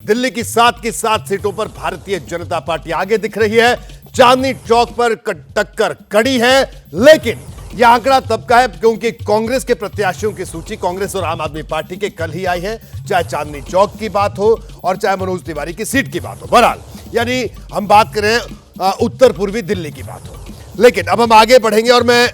दिल्ली की 7 सीटों पर भारतीय जनता पार्टी आगे दिख रही है। चांदनी चौक पर टक्कर कड़ी है, लेकिन यह आंकड़ा तब का है क्योंकि कांग्रेस के प्रत्याशियों की सूची कांग्रेस और आम आदमी पार्टी के कल ही आई है, चाहे चांदनी चौक की बात हो और चाहे मनोज तिवारी की सीट की बात हो। बहरहाल यानी हम बात करें उत्तर पूर्वी दिल्ली की बात हो। लेकिन अब हम आगे बढ़ेंगे और मैं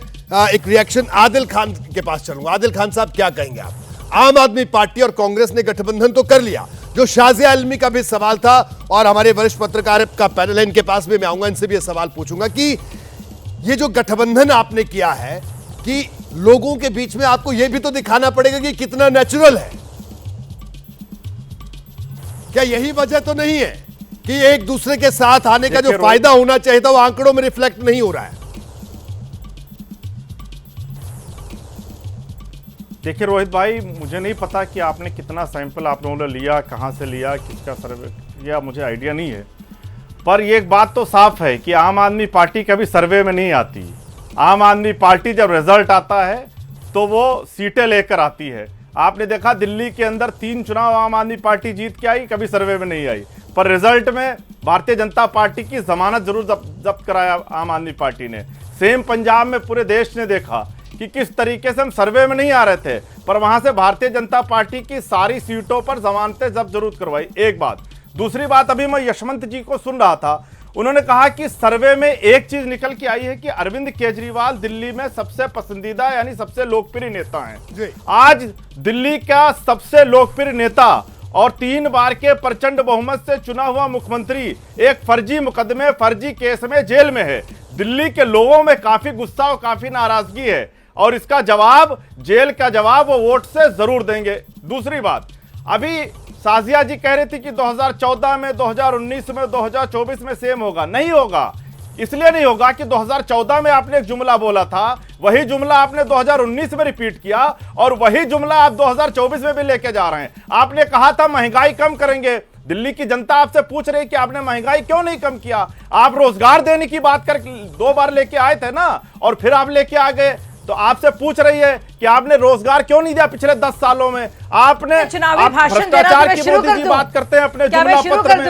एक रिएक्शन आदिल खान के पास चलूंगा। आदिल खान साहब, क्या कहेंगे आप? आम आदमी पार्टी और कांग्रेस ने गठबंधन तो कर लिया, जो शाजिया आलमी का भी सवाल था और हमारे वरिष्ठ पत्रकार का पैनल है, इनके पास भी मैं आऊंगा, इनसे भी यह सवाल पूछूंगा कि ये जो गठबंधन आपने किया है कि लोगों के बीच में आपको यह भी तो दिखाना पड़ेगा कि कितना नेचुरल है। क्या यही वजह तो नहीं है कि एक दूसरे के साथ आने का जो फायदा होना चाहिए था वो आंकड़ों में रिफ्लेक्ट नहीं हो रहा है? देखिए रोहित भाई, मुझे नहीं पता कि आपने कितना सैंपल आप लोगों ने लिया, कहां से लिया, किसका सर्वे किया, मुझे आइडिया नहीं है। पर ये एक बात तो साफ है कि आम आदमी पार्टी कभी सर्वे में नहीं आती। आम आदमी पार्टी जब रिजल्ट आता है तो वो सीटें लेकर आती है। आपने देखा दिल्ली के अंदर 3 चुनाव आम आदमी पार्टी जीत के आई, कभी सर्वे में नहीं आई, पर रिजल्ट में भारतीय जनता पार्टी की जमानत जरूर जब्त कराया आम आदमी पार्टी ने। सेम पंजाब में पूरे देश ने देखा कि किस तरीके से हम सर्वे में नहीं आ रहे थे, पर वहां से भारतीय जनता पार्टी की सारी सीटों पर जमानतें जब्त जरूर करवाई। एक बात। दूसरी बात, अभी मैं यशवंत जी को सुन रहा था, उन्होंने कहा कि सर्वे में एक चीज निकल के आई है कि अरविंद केजरीवाल दिल्ली में सबसे पसंदीदा यानी सबसे लोकप्रिय नेता हैं। आज दिल्ली का सबसे लोकप्रिय नेता और 3 बार के प्रचंड बहुमत से चुना हुआ मुख्यमंत्री एक फर्जी मुकदमे, फर्जी केस में जेल में है। दिल्ली के लोगों में काफी गुस्सा और काफी नाराजगी है और इसका जवाब, जेल का जवाब वो वोट से जरूर देंगे। दूसरी बात, अभी शाजिया जी कह रही थी कि 2014 में, 2019 में, 2024 में सेम होगा। नहीं होगा। इसलिए नहीं होगा कि 2014 में आपने एक जुमला बोला था, वही जुमला आपने 2019 में रिपीट किया और वही जुमला आप 2024 में भी लेके जा रहे हैं। आपने कहा था महंगाई कम करेंगे। दिल्ली की जनता आपसे पूछ रही कि आपने महंगाई क्यों नहीं कम किया? आप रोजगार देने की बात कर 2 बार लेके आए थे ना, और फिर आप लेके आ गए। तो आपसे पूछ रही है कि आपने रोजगार क्यों नहीं दिया पिछले 10 सालों में? आपने चुनावी भाषण भ्रष्टाचार की मोदी जी बात करते हैं अपने जुमला पत्र में।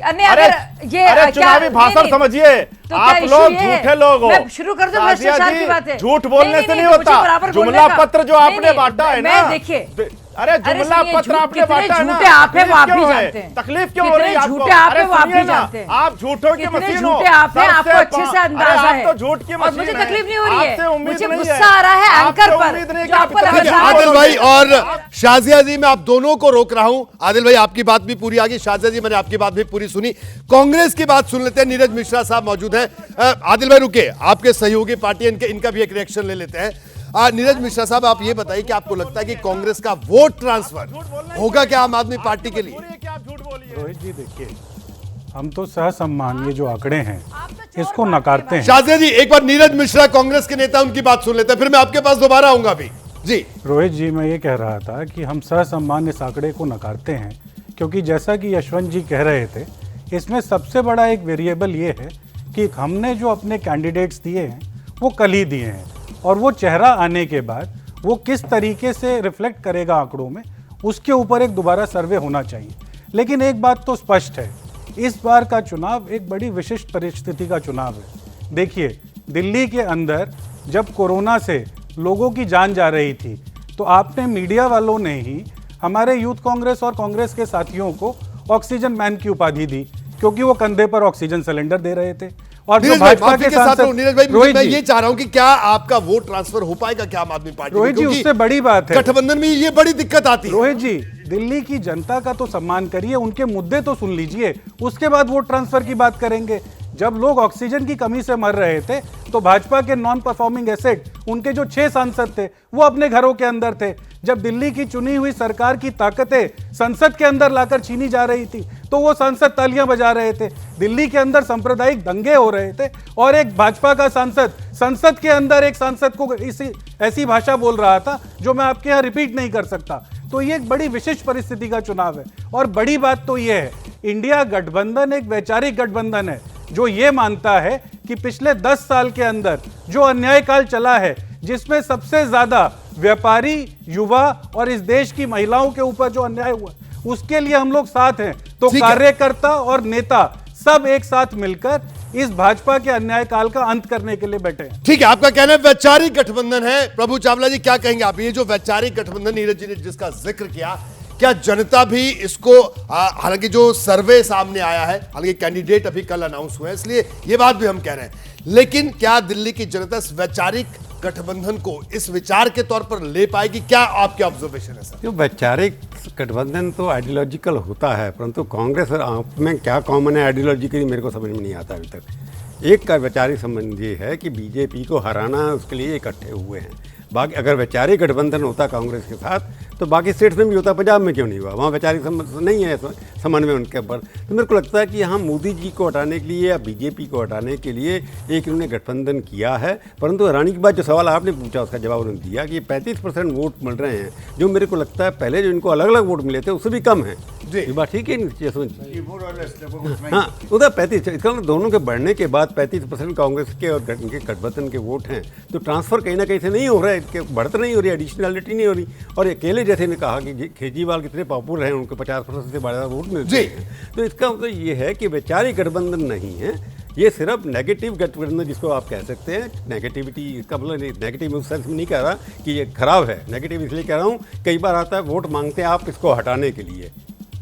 अरे चुनावी भाषण समझिए, आप लोग झूठे लोग हो। शुरू कर दो भ्रष्टाचार की बातें। झूठ बोलने से नहीं होता। जुमला पत्र जो आपने बांटा है ना, देखिए, अरे जुमला पत्र आपने बांटा है ना, आप है वो आप भी जानते हैं। तकलीफ क्यों हो रही है आपको? झूठे आप है वो आप भी जानते हैं। आप झूठों की मशीन हो। झूठे आप हैं, आपको अच्छे से अंदाजा है। आप तो झूठ की मशीन है। मुझे तकलीफ नहीं हो रही है, मुझे नहीं गुस्सा आ रहा है एंकर पर। आदिल भाई और शाजिया जी, मैं आप दोनों को रोक रहा हूं। आदिल भाई, आपकी बात भी पूरी आ गई। शाजिया जी, मैंने आपकी बात भी पूरी सुनी। कांग्रेस की बात सुन लेते हैं। नीरज मिश्रा साहब मौजूद हैं। आदिल भाई रुके, आपके सहयोगी पार्टी इनका भी एक रिएक्शन ले लेते हैं। नीरज मिश्रा साहब, आप ये बताइए कि आपको लगता है कि कांग्रेस का वोट ट्रांसफर होगा क्या आम आदमी पार्टी के लिए? रोहित जी, देखिए, हम तो सहसम्मान ये जो आंकड़े हैं इसको नकारते हैं। शाजिया जी, एक बार नीरज मिश्रा कांग्रेस के नेता, उनकी बात सुन लेते हैं, फिर मैं आपके पास दोबारा आऊंगा भी जी। रोहित जी, मैं ये कह रहा था कि हम सहसम्मान इस आंकड़े को नकारते हैं क्योंकि जैसा कि यशवंत जी कह रहे थे, इसमें सबसे बड़ा एक वेरिएबल ये है कि हमने जो अपने कैंडिडेट्स दिए हैं वो कल ही दिए हैं, और वो चेहरा आने के बाद वो किस तरीके से रिफ्लेक्ट करेगा आंकड़ों में, उसके ऊपर एक दोबारा सर्वे होना चाहिए। लेकिन एक बात तो स्पष्ट है, इस बार का चुनाव एक बड़ी विशिष्ट परिस्थिति का चुनाव है। देखिए, दिल्ली के अंदर जब कोरोना से लोगों की जान जा रही थी तो आपने मीडिया वालों ने ही हमारे यूथ कांग्रेस और कांग्रेस के साथियों को ऑक्सीजन मैन की उपाधि दी, क्योंकि वो कंधे पर ऑक्सीजन सिलेंडर दे रहे थे। और जो भाजपा के साथ नीरज भाई, मैं ये चाह रहा हूं कि क्या आपका वोट ट्रांसफर हो पाएगा क्या आम आदमी पार्टी? रोहित जी, उससे बड़ी बात है, गठबंधन में ये बड़ी दिक्कत आती है। रोहित जी, दिल्ली की जनता का तो सम्मान करिए, उनके मुद्दे तो सुन लीजिए, उसके बाद वोट ट्रांसफर की बात करेंगे। जब लोग ऑक्सीजन की कमी से मर रहे थे तो भाजपा के नॉन परफॉर्मिंग एसेट, उनके जो 6 सांसद थे वो अपने घरों के अंदर थे। जब दिल्ली की चुनी हुई सरकार की ताकतें संसद के अंदर लाकर छीनी जा रही थी तो वो सांसद तालियां बजा रहे थे। दिल्ली के अंदर सांप्रदायिक दंगे हो रहे थे और एक भाजपा का सांसद संसद के अंदर एक सांसद को ऐसी भाषा बोल रहा था जो मैं आपके यहाँ रिपीट नहीं कर सकता। तो ये एक बड़ी विशिष्ट परिस्थिति का चुनाव है। और बड़ी बात तो ये है, इंडिया गठबंधन एक वैचारिक गठबंधन है जो ये मानता है कि पिछले 10 साल के अंदर जो अन्यायकाल चला है, जिसमें सबसे ज्यादा व्यापारी, युवा और इस देश की महिलाओं के ऊपर जो अन्याय हुआ उसके लिए हम लोग साथ हैं। तो ठीक है। कार्यकर्ता और नेता सब एक साथ मिलकर इस भाजपा के अन्याय काल का अंत करने के लिए बैठे हैं। ठीक है, आपका कहना है वैचारिक गठबंधन है। प्रभु चावला जी क्या कहेंगे आप? ये जो वैचारिक गठबंधन नीरज जी ने जिसका जिक्र किया, क्या जनता भी इसको, हालांकि जो सर्वे सामने आया है, हालांकि कैंडिडेट अभी कल अनाउंस हुए हैं, इसलिए ये बात भी हम कह रहे हैं, लेकिन क्या दिल्ली की जनता इस वैचारिक गठबंधन को इस विचार के तौर पर ले पाएगी? क्या आपके ऑब्जर्वेशन है सर? जो वैचारिक गठबंधन तो आइडियोलॉजिकल होता है, परंतु कांग्रेस और आप में क्या कॉमन है आइडियोलॉजिकली, मेरे को समझ में नहीं आता अभी तक। एक का वैचारिक संबंध ये है कि बीजेपी को हराना है, उसके लिए इकट्ठे हुए हैं। बाकी अगर वैचारिक गठबंधन होता कांग्रेस के साथ तो बाकी स्टेट्स में भी होता, पंजाब में क्यों नहीं हुआ? वहाँ वैचारिक संबंध नहीं है समन्वय उनके ऊपर। तो मेरे को लगता है कि यहाँ मोदी जी को हटाने के लिए या बीजेपी को हटाने के लिए एक इन्होंने गठबंधन किया है। परंतु हराने के बाद जो सवाल आपने पूछा उसका जवाब उन्होंने दिया कि 35% वोट मिल रहे हैं, जो मेरे को लगता है पहले जो इनको अलग अलग वोट मिले थे उससे भी कम है। जी। ये बात ठीक है नहीं? हाँ, उधर 35, इसका मतलब दोनों के बढ़ने के बाद 35% कांग्रेस के और इनके गठबंधन के वोट हैं। तो ट्रांसफर कहीं ना कहीं से नहीं हो रहा है, बढ़त नहीं हो रही, एडिशनलिटी नहीं हो रही। और अकेले जैसे ने कहा कि केजरीवाल कितने पॉपुलर हैं, उनको 50% से ज़्यादा वोट मिलते हैं। तो इसका मतलब ये है कि वैचारिक गठबंधन नहीं है, ये सिर्फ नेगेटिव गठबंधन जिसको आप कह सकते हैं। नेगेटिविटी इसका मतलब नेगेटिव उस सेंस में नहीं कह रहा कि ये खराब है, नेगेटिव इसलिए कह रहा हूँ कई बार आता है वोट मांगते हैं आप इसको हटाने के लिए,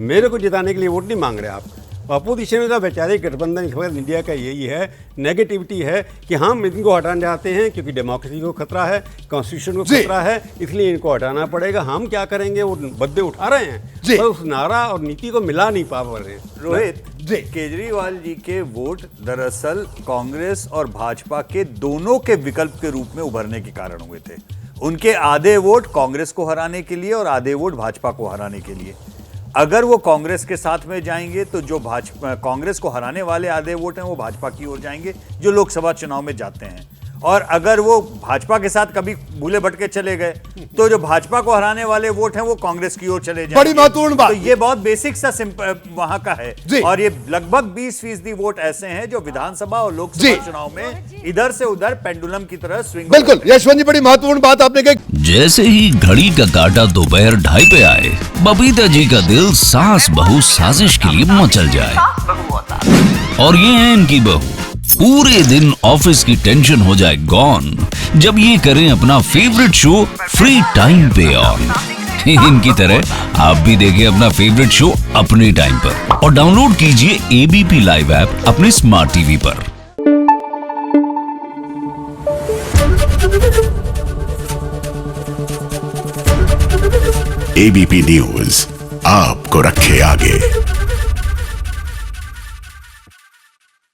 मेरे को जिताने के लिए वोट नहीं मांग रहे आप। अपोजिशन का वैचारिक गठबंधन इस वक्त इंडिया का यही है, नेगेटिविटी है कि हम इनको हटाना चाहते हैं क्योंकि डेमोक्रेसी को खतरा है, कॉन्स्टिट्यूशन को खतरा है, इसलिए इनको हटाना पड़ेगा। हम क्या करेंगे, वो बद्दे उठा रहे हैं, पर उस नारा और नीति को मिला नहीं पा रहे हैं। रोहित जी, केजरीवाल जी के वोट दरअसल कांग्रेस और भाजपा के दोनों के विकल्प के रूप में उभरने के कारण हुए थे। उनके आधे वोट कांग्रेस को हराने के लिए और आधे वोट भाजपा को हराने के लिए। अगर वो कांग्रेस के साथ में जाएंगे तो जो भाजपा कांग्रेस को हराने वाले आधे वोट हैं वो भाजपा की ओर जाएंगे जो लोकसभा चुनाव में जाते हैं। और अगर वो भाजपा के साथ कभी भूले भटके चले गए तो जो भाजपा को हराने वाले वोट हैं वो कांग्रेस की ओर चले जाएंगे। बड़ी महत्वपूर्ण बात। तो ये बहुत बेसिक सा वहां का है। और ये लगभग 20% वोट ऐसे हैं जो विधानसभा और लोकसभा चुनाव में इधर से उधर पेंडुलम की तरह स्विंग। बिल्कुल यशवंत जी, बड़ी महत्वपूर्ण बात आपने कही। जैसे ही घड़ी का काटा दोपहर 2:30 पे आए, बबीता जी का दिल सास बहू साजिश के लिए मचल जाए। और ये है इनकी बहू, पूरे दिन ऑफिस की टेंशन हो जाए गॉन जब ये करें अपना फेवरेट शो फ्री टाइम पे ऑन। इनकी तरह आप भी देखें अपना फेवरेट शो अपने टाइम पर और डाउनलोड कीजिए एबीपी लाइव ऐप अपने स्मार्ट टीवी पर। एबीपी न्यूज आपको रखे आगे।